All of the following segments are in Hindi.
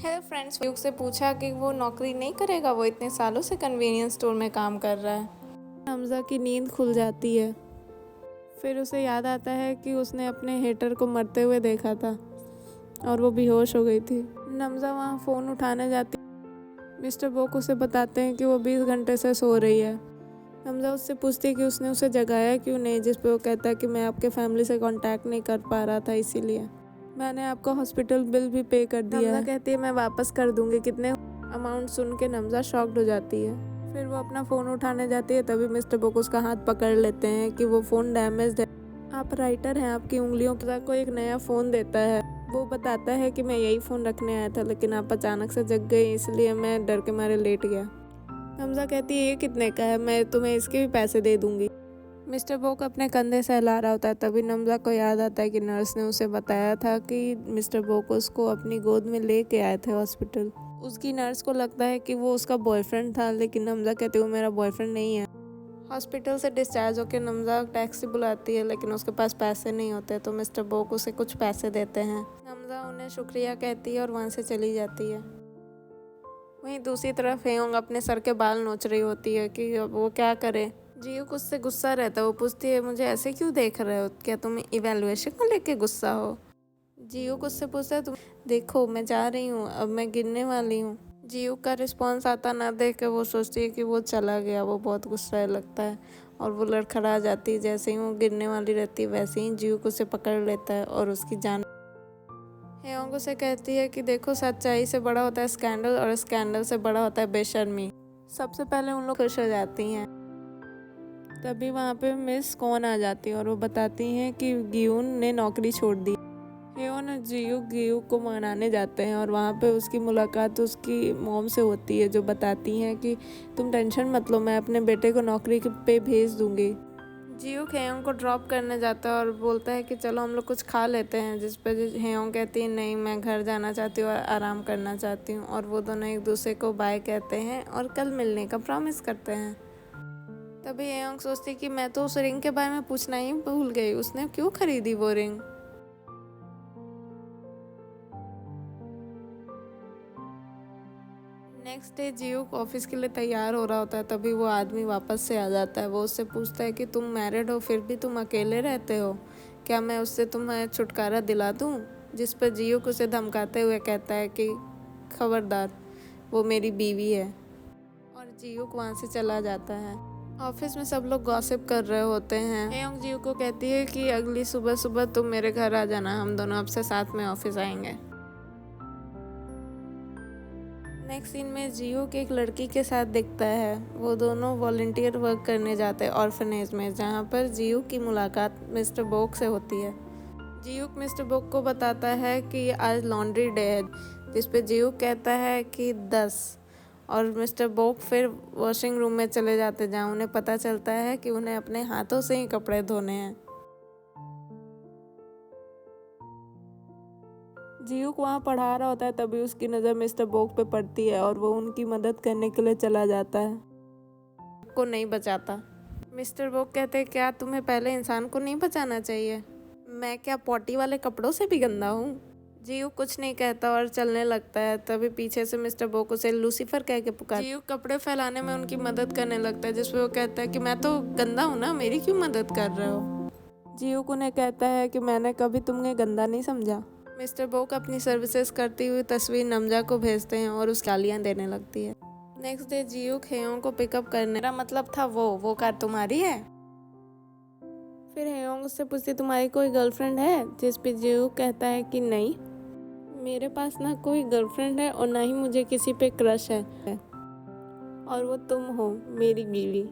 है फ्रेंड्स यूक से पूछा कि वो नौकरी नहीं करेगा, वो इतने सालों से कन्वीनियंस स्टोर में काम कर रहा है। हमज़ा की नींद खुल जाती है। फिर उसे याद आता है कि उसने अपने हेटर को मरते हुए देखा था और वो बेहोश हो गई थी। नमज़ा वहाँ फ़ोन उठाने जाती। मिस्टर बोक उसे बताते हैं कि वो 20 घंटे से सो रही है। हमज़ा उससे पूछती है कि उसने उसे जगाया क्यों नहीं, जिस पे वो कहता है कि मैं आपके फैमिली से कांटेक्ट नहीं कर पा रहा था, इसीलिए मैंने आपका हॉस्पिटल बिल भी पे कर दिया है। हमज़ा कहती है मैं वापस कर दूंगी। कितने अमाउंट सुन के हमज़ा शॉक्ड हो जाती है। फिर वो अपना फ़ोन उठाने जाती है, तभी मिस्टर बोक उसका हाथ पकड़ लेते हैं कि वो फ़ोन डैमेज है, आप राइटर हैं, आपकी उंगलियों को एक नया फ़ोन देता है। वो बताता है कि मैं यही फ़ोन रखने आया था, लेकिन आप अचानक से जग गई, इसलिए मैं डर के मारे लेट गया। हमज़ा कहती है ये कितने का है, मैं तुम्हें इसके भी पैसे दे दूंगी। मिस्टर बोक अपने कंधे से हिला रहा होता है, तभी नमज़ा को याद आता है कि नर्स ने उसे बताया था कि मिस्टर बोक उसको अपनी गोद में लेके आए थे हॉस्पिटल। उसकी नर्स को लगता है कि वो उसका बॉयफ्रेंड था, लेकिन नमज़ा कहती है वो मेरा बॉयफ्रेंड नहीं है। हॉस्पिटल से डिस्चार्ज होकर नमज़ा टैक्सी बुलाती है, लेकिन उसके पास पैसे नहीं होते, तो मिस्टर बोक उसे कुछ पैसे देते हैं। नमज़ा उन्हें शुक्रिया कहती है और वहाँ से चली जाती है। वहीं दूसरी तरफ हेयोंग अपने सर के बाल नोच रही होती है कि अब वो क्या करे। जियूक उससे गुस्सा रहता है। वो पूछती है मुझे ऐसे क्यों देख रहे हो, क्या तुम इवैल्यूएशन को लेके गुस्सा हो। जियूक उससे पूछता है तुम देखो मैं जा रही हूँ, अब मैं गिरने वाली हूँ। जियूक का रिस्पॉन्स आता ना देख के वो सोचती है कि वो चला गया। वो बहुत गुस्सा लगता है और वो लड़खड़ा जाती है। जैसे ही वो गिरने वाली रहती है वैसे ही जियूक उसे पकड़ लेता है और उसकी जान। हेयोंग उसे कहती है कि देखो सच्चाई से बड़ा होता है स्कैंडल और स्कैंडल से बड़ा होता है बेशर्मी। सबसे पहले उन लोग खुश हो जाती हैं। तभी वहाँ पे मिस कौन आ जाती है और वो बताती हैं कि गियून ने नौकरी छोड़ दी। हेयोन और जियूक को मनाने जाते हैं और वहाँ पे उसकी मुलाकात उसकी मॉम से होती है, जो बताती हैं कि तुम टेंशन मत लो, मैं अपने बेटे को नौकरी पे भेज दूँगी। जियूक हेयोंग को ड्रॉप करने जाता है और बोलता है कि चलो हम लोग कुछ खा लेते हैं, जिस पर हेयोंग कहती है नहीं मैं घर जाना चाहती हूँ और आराम करना चाहती हूँ। और वो दोनों एक दूसरे को बाय कहते हैं और कल मिलने का प्रॉमिस करते हैं। तभी हेयोंग सोचती कि मैं तो उस रिंग के बारे में पूछना ही भूल गई, उसने क्यों खरीदी वो रिंग। नेक्स्ट डे जियूक ऑफिस के लिए तैयार हो रहा होता है, तभी वो आदमी वापस से आ जाता है। वो उससे पूछता है कि तुम मैरिड हो फिर भी तुम अकेले रहते हो, क्या मैं उससे तुम्हें छुटकारा दिला दूँ। जिस पर जियूक उसे धमकाते हुए कहता है कि खबरदार, वो मेरी बीवी है। और जियूक वहाँ से चला जाता है। ऑफिस में सब लोग गॉसिप कर रहे होते हैं। हेयोंग जियूक को कहती है कि अगली सुबह सुबह तुम मेरे घर आ जाना, हम दोनों अब से साथ में ऑफिस आएंगे। नेक्स्ट सीन में जियूक एक लड़की के साथ दिखता है। वो दोनों वॉलंटियर वर्क करने जाते हैं ऑर्फनेज में, जहाँ पर जियूक की मुलाकात मिस्टर बोक से होती है। जियूक मिस्टर बोक को बताता है कि आज लॉन्ड्री डे है, जिस पे जियूक कहता है कि 10, और मिस्टर बोक फिर वॉशिंग रूम में चले जाते, जहाँ उन्हें पता चलता है कि उन्हें अपने हाथों से ही कपड़े धोने हैं। जियूक वहाँ पढ़ा रहा होता है, तभी उसकी नज़र मिस्टर बोक पे पड़ती है और वो उनकी मदद करने के लिए चला जाता है, को नहीं बचाता। मिस्टर बोक कहते हैं क्या तुम्हें पहले इंसान को नहीं बचाना चाहिए, मैं क्या पॉटी वाले कपड़ों से भी गंदा हूँ। जियूक कुछ नहीं कहता और चलने लगता है। तभी पीछे से मिस्टर बोक उसे लूसीफर कह के पुकार। जियूक कपड़े फैलाने में उनकी मदद करने लगता है, जिसपे वो कहता है कि मैं तो गंदा हूँ ना, मेरी क्यों मदद कर रहे हो। जियूक उन्हें कहता है कि मैंने कभी तुम्हें गंदा नहीं समझा। मिस्टर बोक अपनी सर्विसेज करती हुई तस्वीर नमज़ा को भेजते हैं और उसकी गालियाँ देने लगती है। नेक्स्ट डे जियूक हेयोंग को पिकअप करने, मेरा मतलब था वो कार तुम्हारी है। फिर हेयोंग उससे पूछती तुम्हारी कोई गर्लफ्रेंड है, जिस पे जियूक कहता है कि नहीं, मेरे पास ना कोई गर्लफ्रेंड है और ना ही मुझे किसी पे क्रश है, और वो तुम हो मेरी बीवी।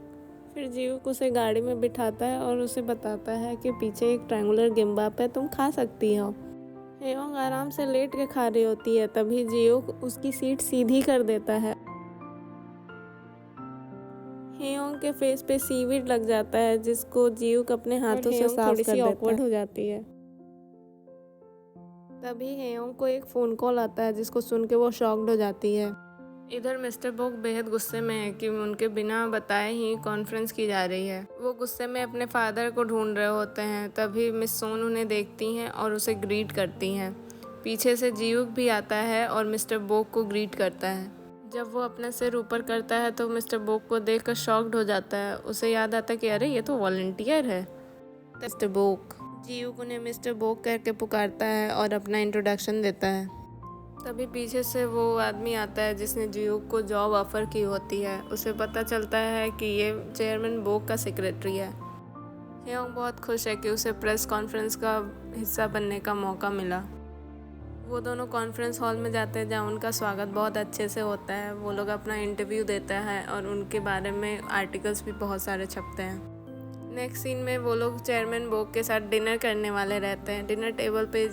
फिर जियूक उसे गाड़ी में बिठाता है और उसे बताता है कि पीछे एक ट्रायंगुलर गिम्बाप है, तुम खा सकती हो। हेयोंग आराम से लेट के खा रही होती है, तभी जियूक उसकी सीट सीधी कर देता है। हेयोंग के फेस पे सीवीड लग जाता है, जिसको जियूक अपने हाथों से साफ कर देता है। ऑकवर्ड हो जाती है। तभी हेयोंग को एक फ़ोन कॉल आता है, जिसको सुन के वो शॉक्ड हो जाती है। इधर मिस्टर बोक बेहद गुस्से में है कि उनके बिना बताए ही कॉन्फ्रेंस की जा रही है। वो गुस्से में अपने फादर को ढूंढ रहे होते हैं। तभी मिस सोन उन्हें देखती हैं और उसे ग्रीट करती हैं। पीछे से जीयूक भी आता है और मिस्टर बोक को ग्रीट करता है। जब वो अपना सिर ऊपर करता है तो मिस्टर बोक को देखकर शॉक्ड हो जाता है। उसे याद आता है कि अरे ये तो वॉलंटियर है। मिस्टर बोक। जीयूक उन्हें मिस्टर बोक करके पुकारता है और अपना इंट्रोडक्शन देता है। तभी पीछे से वो आदमी आता है जिसने जीयूक को जॉब ऑफर की होती है। उसे पता चलता है कि ये चेयरमैन बोक का सेक्रेटरी है। हेयोंग बहुत खुश है कि उसे प्रेस कॉन्फ्रेंस का हिस्सा बनने का मौका मिला। वो दोनों कॉन्फ्रेंस हॉल में जाते हैं जहाँ उनका स्वागत बहुत अच्छे से होता है। वो लोग अपना इंटरव्यू देते हैं और उनके बारे में आर्टिकल्स भी बहुत सारे छपते हैं। नेक्स्ट सीन में वो लोग चेयरमैन बोक के साथ डिनर करने वाले रहते हैं। डिनर टेबल पे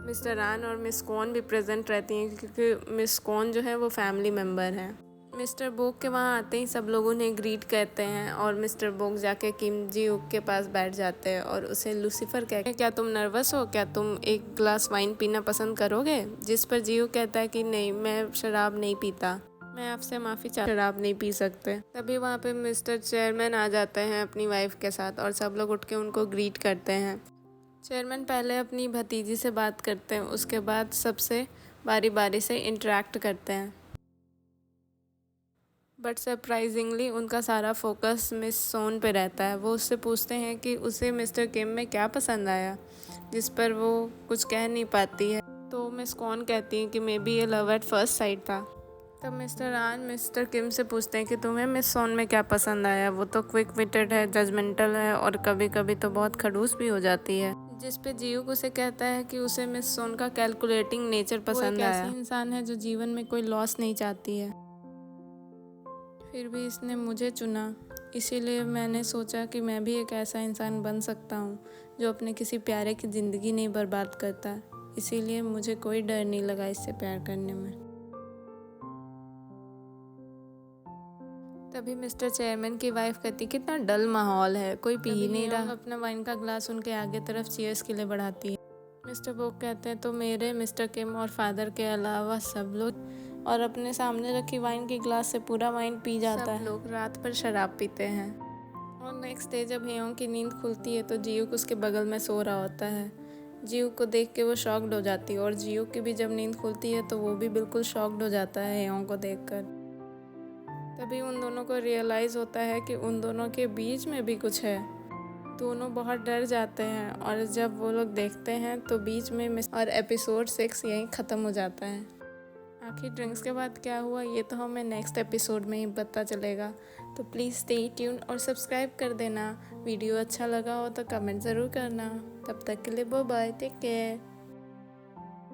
मिस्टर आन और मिस कॉन भी प्रेजेंट रहती हैं क्योंकि मिस कॉन जो है वो फैमिली मेम्बर है। मिस्टर बोक के वहाँ आते ही सब लोग उन्हें ग्रीट कहते हैं और मिस्टर बोक जाके किम जी-ऊक के पास बैठ जाते हैं और उसे लूसीफर कहते हैं, क्या तुम नर्वस हो, क्या तुम एक ग्लास वाइन पीना पसंद करोगे? जिस पर जी-ऊक कहता है कि नहीं, मैं शराब नहीं पीता, मैं आपसे माफ़ी चाहता, शराब नहीं पी सकते। तभी वहाँ पे मिस्टर चेयरमैन आ जाते हैं अपनी वाइफ के साथ और सब लोग उठ के उनको ग्रीट करते हैं। चेयरमैन पहले अपनी भतीजी से बात करते हैं, उसके बाद सबसे बारी बारी से इंटरेक्ट करते हैं। बट सरप्राइजिंगली उनका सारा फोकस मिस सोन पे रहता है। वो उससे पूछते हैं कि उसे मिस्टर किम में क्या पसंद आया, जिस पर वो कुछ कह नहीं पाती है। तो मिस कॉन कहती हैं कि मे बी ये लव एट फर्स्ट साइट था। तब मिस्टर आन मिस्टर किम से पूछते हैं कि तुम्हें मिस सोन में क्या पसंद आया। वो तो क्विक विटेड है, जजमेंटल है और कभी कभी तो बहुत खड़ूस भी हो जाती है। जिस पे जीयूक उसे कहता है कि उसे मिस सोन का कैलकुलेटिंग नेचर पसंद आया। वो एक ऐसी इंसान है जो जीवन में कोई लॉस नहीं चाहती है। फिर भी इसने मुझे चुना, इसीलिए मैंने सोचा कि मैं भी एक ऐसा इंसान बन सकता हूँ जो अपने किसी प्यारे की ज़िंदगी नहीं बर्बाद करता। इसीलिए मुझे कोई डर नहीं लगा इससे प्यार करने में। तभी मिस्टर चेयरमैन की वाइफ कहती, कितना डल माहौल है, कोई पी ही नहीं रहा। अपना वाइन का ग्लास उनके आगे तरफ चीयर्स के लिए बढ़ाती है। मिस्टर बोक कहते हैं, तो मेरे मिस्टर किम और फादर के अलावा सब लोग, और अपने सामने रखी वाइन के ग्लास से पूरा वाइन पी जाता है। सब लोग रात भर शराब पीते हैं। और नेक्स्ट डे जब हेयोंग की नींद खुलती है तो जीयूक उसके बगल में सो रहा होता है। जीयूक को देख के वो शॉक्ड हो जाती है और जीयूक की भी जब नींद खुलती है तो वो भी बिल्कुल शॉक्ड हो जाता है हेयोंग को देखकर। तभी उन दोनों को रियलाइज़ होता है कि उन दोनों के बीच में भी कुछ है। दोनों बहुत डर जाते हैं और जब वो लोग देखते हैं तो बीच में और एपिसोड 6 यहीं ख़त्म हो जाता है। आखिर ड्रिंक्स के बाद क्या हुआ ये तो हमें नेक्स्ट एपिसोड में ही पता चलेगा। तो प्लीज़ स्टे ट्यून और सब्सक्राइब कर देना। वीडियो अच्छा लगा हो तो कमेंट ज़रूर करना। तब तक के लिए बाय बाय, टेक केयर।